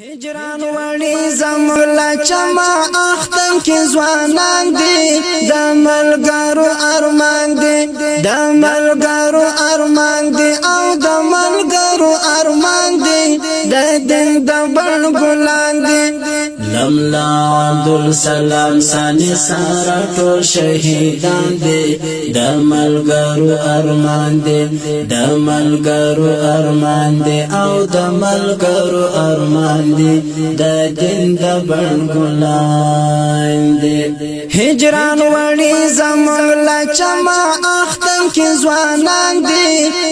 هجران وړي زمولا چما اختن کې ځوانان دي د ملګرو ارمان دي د ملګرو ارمان دي او د ملګرو ارمان دي د دین د بڼ ګلان دي لملا عبدالسلام ثاني سارا ټول شهیدان دي د ملګرو ارمان دي د ملګرو ارمان دي او د ملګرو ارمان د دین د بڼ ګلان دي هجران وړي زمولا چما اختن کې ځوانان دي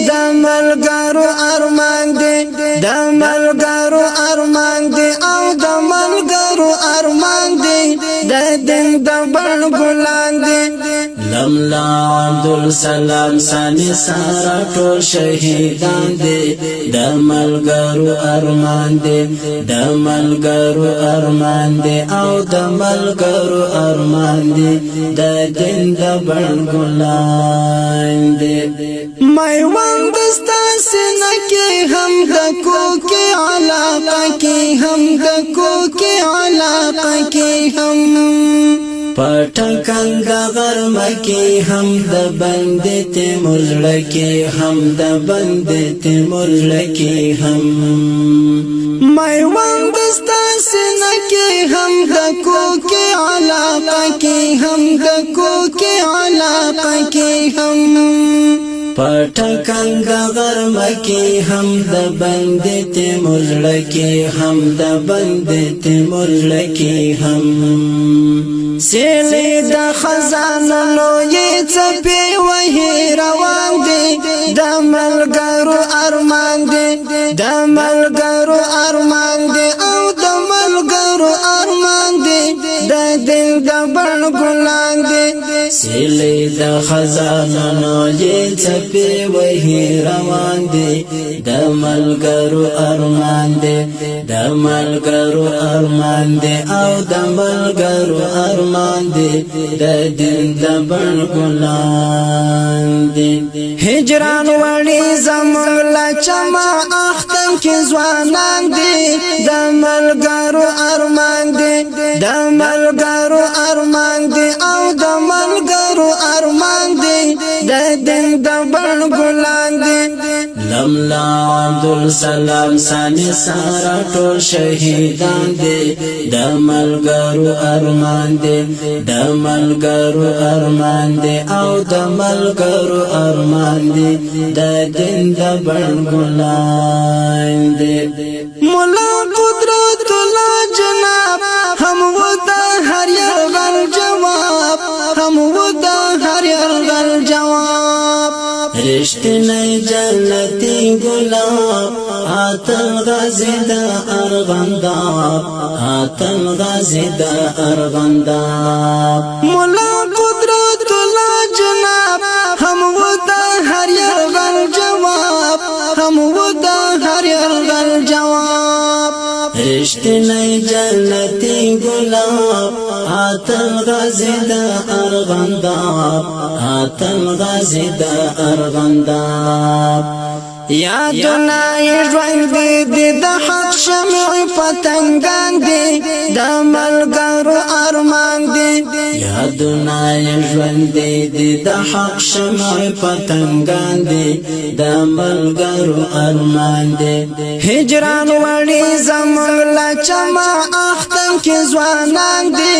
د ملګرو ارمان دي د ملګرو ارمان دي او د ملګرو ارمان دي د دین د بڼ ګلان دي لملا عبدالسلام ثاني سارا ټول شهیدان دي د ملګرو ارمان دي د ملګرو ارمان دي او د ملګرو ارمان دي د دین د بڼ ګلان دي میوان دستا سینه کې هم د کوکې علاقه کې هم د کوکې علاقه کې هم پټکنګ غرم کې هم د بندې تیمور لکه هم د بندې تیمور لکه هم میوان دستا سینه کې هم د کوکې علاقه کې هم د کوکې علاقه کې هم پټکنګ غرم کې هم د بندې تیمور لکه هم د بندې تیمور لکه هم سیلی د خزانو یې څپې وهي روان دي د ملګرو ارمان دي د ملګرو ارمان دي او د ملګرو ارمان دي د دین د بڼ ګلان دي سیلی د خزانو یې څپې وهي روان دي د ملګرو ارمان دي د ملګرو ارمان دي او د ملګرو ارمان دي د دین د بڼ ګلان دي هجران وړي زمولا چما اختن کې ځوانان دي د ملګرو ارمان دي د ملګرو ارمان دي او د ملګرو ارمان دي د دین د بڼ ګلان دي لملا عبدالسلام ثاني سارا ټول شهیدان دي د ملګرو ارمان دي د ملګرو ارمان دي او د ملګرو ارمان دي د دین د بڼ ګلان دي مولا قدرت الله جناب هم ودا هر یرغل جواب هم ودا هر یرغل جواب رشتنی جنتی گلاب آتن غازی دا ارغنداب آتن غازی دا ارغنداب مولا قدرت الله جناب هم ودا هر یرغل جواب هم ودا هر یرغل جواب رشتنی جنتی گلاب آتن غازی دا ارغنداب آتن غازی دا ارغنداب یادونه ژوند دي د حق شمع پتنګان دي د ملګرو ارمان دي یادونه ژوند دي د حق شمع پتنګان دي د ملګرو ارمان دي هجران وړي زمولا چما اختن کې ځوانان دي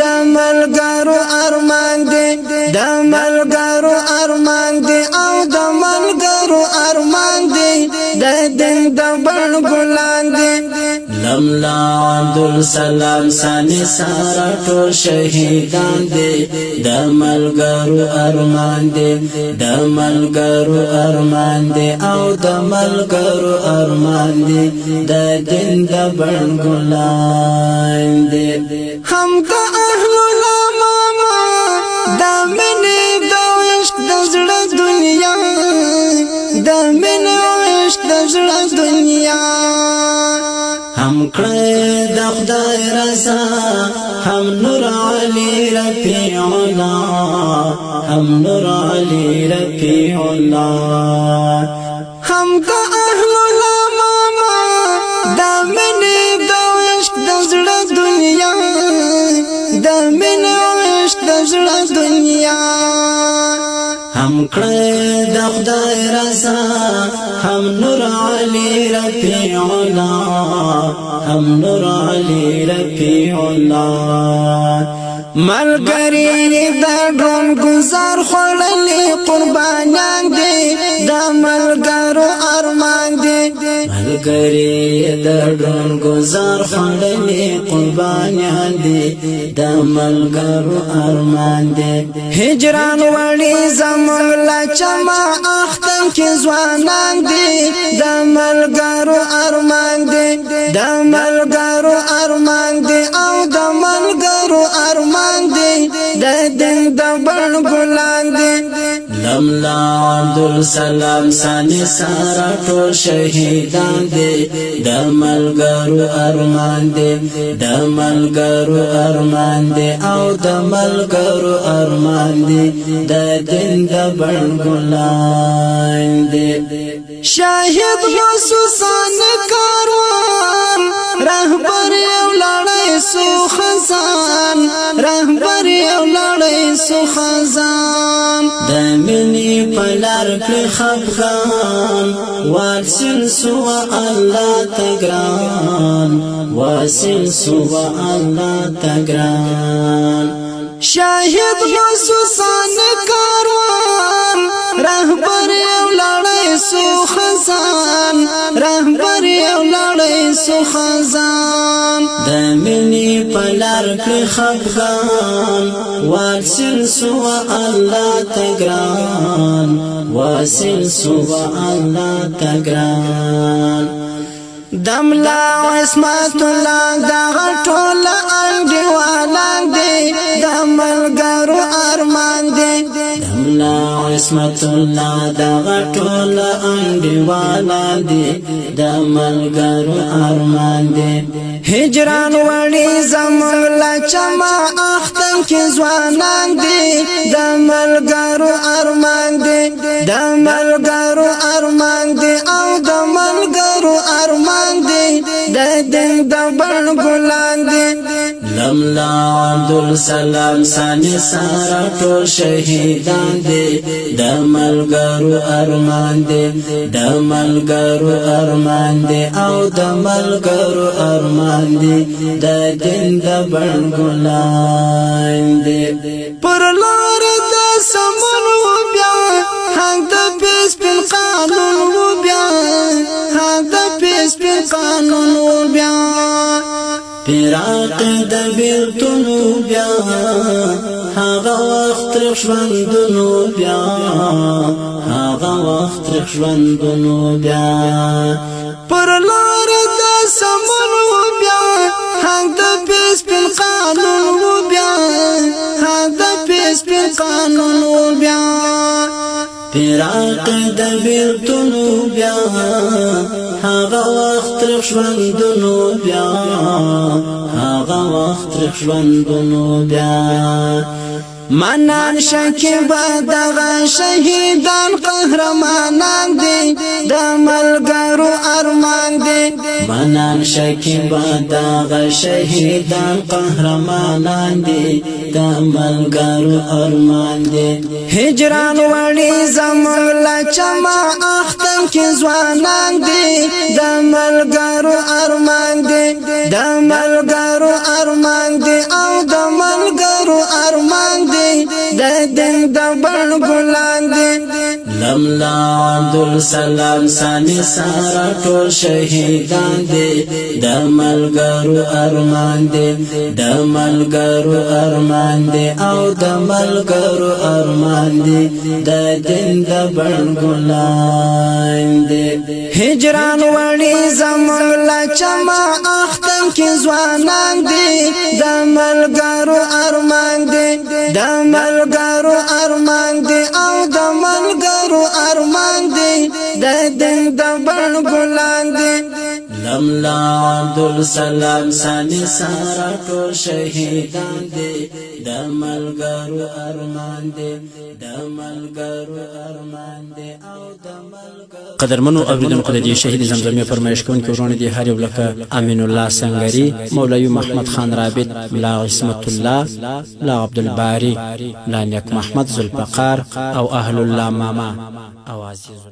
د ملګرو ارمان دي د ملګرو ارمان دي او د ملګرو ارمان دي د دین د بڼ ګلان دي لملا عبدالسلام ثاني سارا ټول شهیدان دي د ملګرو ارمان دي د ملګرو ارمان دي او د ملګرو ارمان دي د دین د بڼ ګلان دي هم د اهل الامامه د منې د عشق د زړه دنیا د منې عشق د زړه دنیا هم کړه د خدای رضا هم نور علی رفیع الله هم نور علی رفیع الله هم د اهل الامامه د منې د کړه د خدای رضا هم نور علی رفیع الله هم نور علی رفیع الله ملګری د ډون گزار خړلې قربانیان دي د ملګرو ارمان دي ملګری د ډون گزار خړلې قربانیان دي د ملګرو ارمان دي هجران وړي زمونږ لا چما اختن کې ځوانان دي د ملګرو ارمان دي د ملګرو ارمان دي او د ملګرو ارمان دي د دین د بڼ ګلان دي لملا عبدالسلام ثاني سارا ټول شهیدان دي د ملګرو ارمان دي د ملګرو ارمان دي او د ملګرو ارمان دي د دین د بڼ ګلان دي شاهد غوثان کاروان رهبر یو لړۍ سو خزان رهبر یو لړۍ سو خزان د مینې په لار کې خفغان واصل سو الله تګران واصل سو الله تګران شاهد غوثان کاروان رهبر یو لړۍ سو خزان رهبر یو لړۍ سو خزان د مینې په لار کې خفغان واصل سو الله تګران واصل سو الله تګران دملا عصمت الله دا ټول انډیوالان دي د ملګرو ارمان دي دملا عصمت الله دا ټول انډیوالان دي د ملګرو ارمان دي هجران وړي زمونږ لا چما اختن کې ځوانان دي د ملګرو ارمان دي د ملګرو ارمان دي او د ملګرو ارمان دي د دین د بڼ ګلان دي لملا عبدالسلام ثاني سارا ټول شهیدان دي د ملګرو ارمان دي د ملګرو ارمان دي او د ملګرو ارمان دي د دین د بڼ ګلان دي پر لار د سمن و بیا هنګ د پیس په قانون و بیا هنګ د پیس په قانون و بیا پیراق د بیلتونو بیا هغه وخت ژوندونو بیا هغه وخت ژوندونو بیا پر لار د سمن و بیا هنګ د پیس په قانون و بیا هنګ د پیس په قانون و بیا پیراق د بیلتونو بیا هغه وخت ژوندونو بیا هغه وخت ژوندونو بیا منان شکیب دغه شهیدان قهرمانان دي د ملګرو ارمان دي منان شکیب دغه شهیدان قهرمانان دي د ملګرو ارمان دي هجران وړي زمونږ لا چما اختن کې ځوانان دي د ملګرو ارمان دي د ملګرو ارمان دي او د ملګرو ارمان دي د دین د بڼ ګلان دي لملا عبدالسلام ثاني سارا ټول شهیدان دي د ملګرو ارمان دي د ملګرو ارمان دي او د ملګرو ارمان دي د دین د بڼ ګلان دي هجران وړي زمونږ لا چما اختن کې ځوانان دي د ملګرو ارمان دي د ملګرو ارمان دي او د ملګرو ارمان دي د دین د بڼ ګلان دي دملا عبدالسلام سانی سارا ټول شهیدان دي د ملګرو ارمان دي د ملګرو ارمان دي او د ملګرو قدرمنو اوریدونکو د دې شهید زمزمې فرمایش کوونکي ورونه دي هر یو لکه امین الله سنگری مولوی محمد خان رابط ملا عصمت الله ملا عبدالباری ملا نیک محمد ذوالفقار او اهل الله ماما او عزیز